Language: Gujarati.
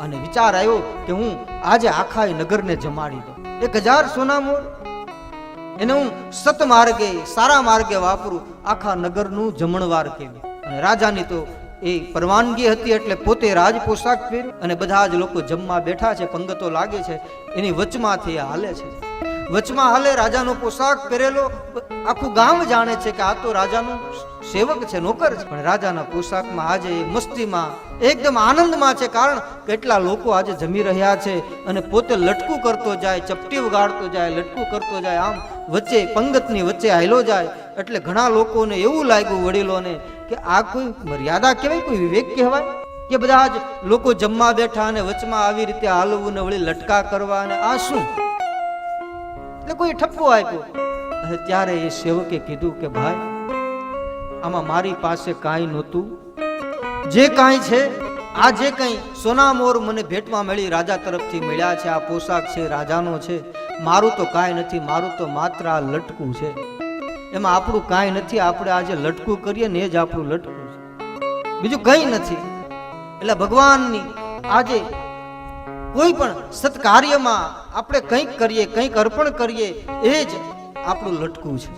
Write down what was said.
અને વિચાર આવ્યો કે હું આજે આખા નગરને જમાડી દઉં. 1000 સોનામોર એને હું સતમાર્ગે સારા માર્ગે વાપરું, આખા નગરનું જમણવાર કેવી. અને રાજાની તો એ પરવાનગી હતી એટલે પોતે રાજ પોશાક પહેર્યો અને બધા જ લોકો જમવા બેઠા છે, પંગતો લાગે છે, એની વચમાંથી હાલે છે. વચમાં હાલે, રાજાનો પોશાક પહેરેલો, આખું ગામ જાણે છે કે આ તો રાજાનો સેવક છે, નોકર છે. પણ રાજાના પોશાકમાં આજે મસ્તીમાં એકદમ આનંદમાં છે, કારણ કેટલા લોકો આજે જમી રહ્યા છે અને પોતે લટકું કરતો જાય, ચપટી વગાડતો જાય, લટકું કરતો જાય, આમ વચ્ચે પંગતની વચ્ચે હાલ્યો જાય. એટલે ઘણા લોકોને એવું લાગ્યું, વડીલોને, કે આ કોઈ મર્યાદા કહેવાય, કોઈ વિવેક કહેવાય કે બધા જ લોકો જમવા બેઠા અને વચમાં આવી રીતે હાલવું ને વળી લટકા કરવા, અને આ શું? એટલે કોઈ ઠપકો આપ્યો. અને ત્યારે એ સેવકે કીધું કે ભાઈ, આમાં મારી પાસે કાંઈ નહોતું, જે કાંઈ છે, આ જે કંઈ સોનામોર મને ભેટમાં મળી, રાજા તરફથી મળ્યા છે, આ પોશાક છે, રાજાનો છે, મારું તો કાંઈ નથી, મારું તો માત્ર આ લટકું છે. એમાં આપણું કાંઈ નથી, આપણે આજે લટકું કરીએ ને એ જ આપણું લટકું છે, બીજું કંઈ નથી. એટલે ભગવાનની આજે કોઈ પણ સત્કાર્યમાં આપણે કંઈક કરીએ, કંઈક અર્પણ કરીએ, એ જ આપણું લટકું છે.